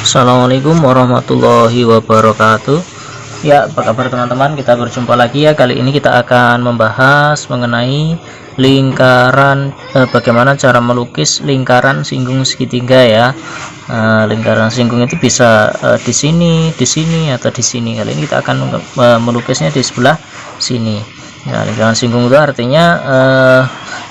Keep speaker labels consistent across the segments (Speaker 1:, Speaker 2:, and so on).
Speaker 1: Assalamualaikum warahmatullahi wabarakatuh. Ya, apa kabar teman-teman? Kita berjumpa lagi ya. Kali ini kita akan membahas mengenai lingkaran, bagaimana cara melukis lingkaran singgung segitiga ya. Lingkaran singgung itu bisa di sini, atau di sini. Kali ini kita akan melukisnya di sebelah sini. Nah, lingkaran singgung itu artinya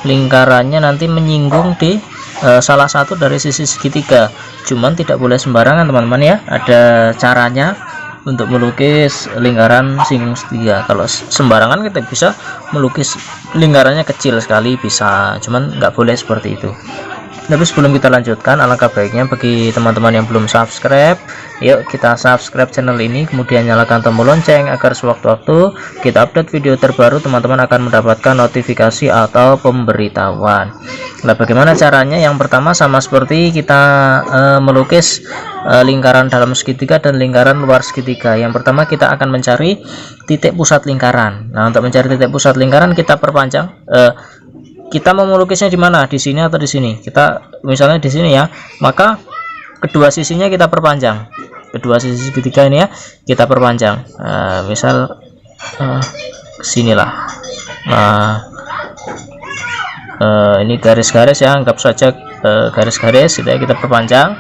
Speaker 1: lingkarannya nanti menyinggung di salah satu dari sisi segitiga. Cuman tidak boleh sembarangan teman-teman ya, ada caranya untuk melukis lingkaran singgung segitiga. Kalau sembarangan kita bisa melukis lingkarannya kecil sekali bisa, cuman nggak boleh seperti itu. Tapi sebelum kita lanjutkan, alangkah baiknya bagi teman-teman yang belum subscribe, yuk kita subscribe channel ini, kemudian nyalakan tombol lonceng agar sewaktu-waktu kita update video terbaru teman-teman akan mendapatkan notifikasi atau pemberitahuan. Nah, bagaimana caranya? Yang pertama sama seperti kita melukis lingkaran dalam segitiga dan lingkaran luar segitiga. Yang pertama kita akan mencari titik pusat lingkaran. Nah, untuk mencari titik pusat lingkaran kita perpanjang. Kita mau melukisnya di mana? Di sini atau di sini? Kita misalnya di sini ya, maka kedua sisinya kita perpanjang. Kedua sisi segitiga ini ya kita perpanjang. Misal sinilah. Ini garis-garis ya, anggap saja garis-garis sudah kita perpanjang.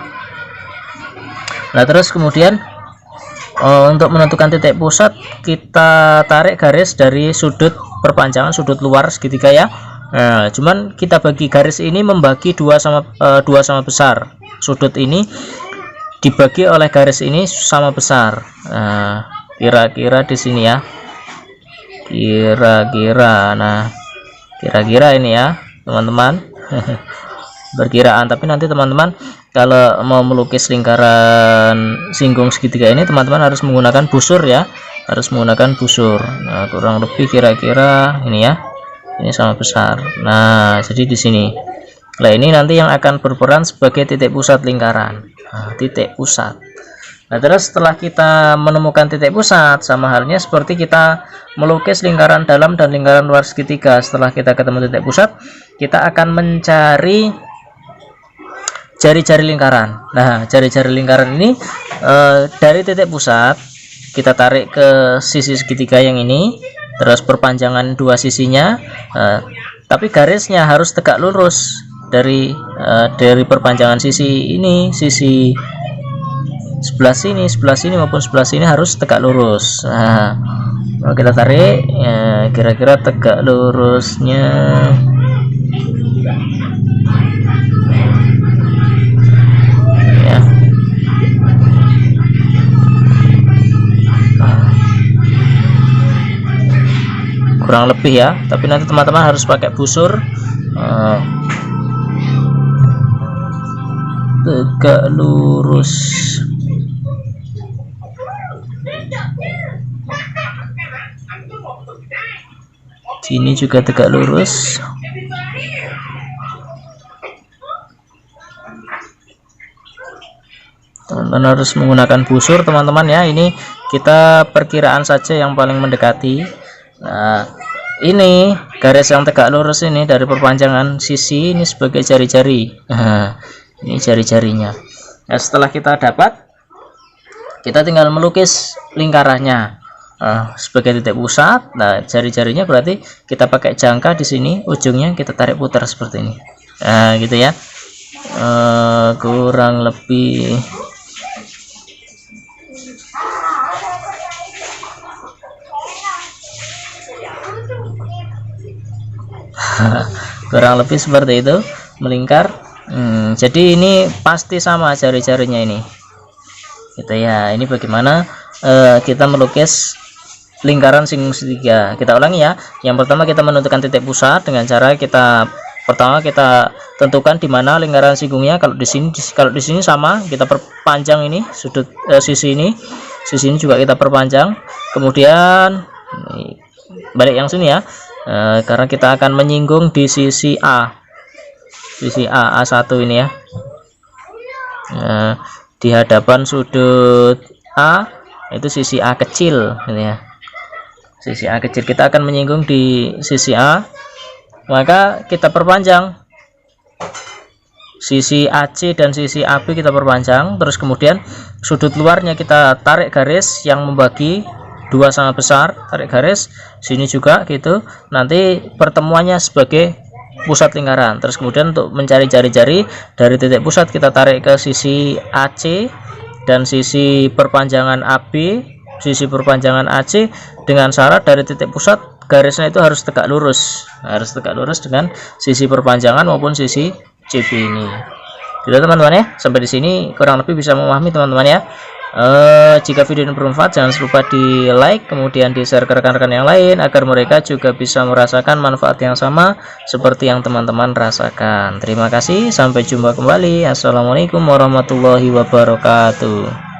Speaker 1: Nah, terus kemudian untuk menentukan titik pusat kita tarik garis dari sudut perpanjangan sudut luar segitiga ya. Nah, cuman kita bagi garis ini membagi dua sama besar. Sudut ini dibagi oleh garis ini sama besar. Nah, kira-kira di sini ya. Kira-kira. Nah, kira-kira ini ya, teman-teman. Berkiraan, tapi nanti teman-teman kalau mau melukis lingkaran singgung segitiga ini teman-teman harus menggunakan busur ya. Harus menggunakan busur. Nah, kurang lebih kira-kira ini ya. Ini sama besar. Nah, jadi di sini. Nah, ini nanti yang akan berperan sebagai titik pusat lingkaran. Nah, titik pusat. Nah, terus setelah kita menemukan titik pusat, sama halnya seperti kita melukis lingkaran dalam dan lingkaran luar segitiga. Setelah kita ketemu titik pusat, kita akan mencari jari-jari lingkaran. Nah, jari-jari lingkaran ini dari titik pusat kita tarik ke sisi segitiga yang ini. Terus perpanjangan dua sisinya, tapi garisnya harus tegak lurus dari perpanjangan sisi ini, sisi sebelah sini maupun sebelah sini harus tegak lurus. Nah, kalau kita tarik, kira-kira tegak lurusnya ya. Kurang lebih ya, tapi nanti teman-teman harus pakai busur. Tegak lurus. Sini juga tegak lurus. Teman-teman harus menggunakan busur teman-teman ya. Ini kita perkiraan saja yang paling mendekati. Nah, ini garis yang tegak lurus ini dari perpanjangan sisi ini sebagai jari-jari. Nah, ini jari-jarinya. Nah, setelah kita dapat, kita tinggal melukis lingkarannya sebagai titik pusat. Nah, jari-jarinya berarti kita pakai jangka di sini, ujungnya kita tarik putar seperti ini. Nah, gitu ya. Kurang lebih kurang lebih seperti itu, melingkar. Jadi ini pasti sama jari-jarinya ini gitu ya. Ini bagaimana kita melukis lingkaran singgung segitiga. Kita ulangi ya. Yang pertama kita menentukan titik pusat dengan cara pertama kita tentukan di mana lingkaran singgungnya. Kalau di sini sama, kita perpanjang ini sudut sisi ini juga kita perpanjang. Kemudian balik yang sini ya. Karena kita akan menyinggung di sisi A, A1 ini ya. Di hadapan sudut A itu sisi A kecil ini ya. Sisi A kecil kita akan menyinggung di sisi A, maka kita perpanjang sisi AC dan sisi AB kita perpanjang, terus kemudian sudut luarnya kita tarik garis yang membagi dua sama besar, tarik garis sini juga gitu, nanti pertemuannya sebagai pusat lingkaran. Terus kemudian untuk mencari jari-jari dari titik pusat kita tarik ke sisi AC dan sisi perpanjangan AB, sisi perpanjangan AC, dengan syarat dari titik pusat garisnya itu harus tegak lurus, dengan sisi perpanjangan maupun sisi CB ini. Gitu teman-teman ya. Sampai di sini kurang lebih bisa memahami teman-teman ya. Jika video ini bermanfaat, jangan lupa di like, kemudian di share ke rekan-rekan yang lain agar mereka juga bisa merasakan manfaat yang sama seperti yang teman-teman rasakan. Terima kasih, sampai jumpa kembali. Assalamualaikum warahmatullahi wabarakatuh.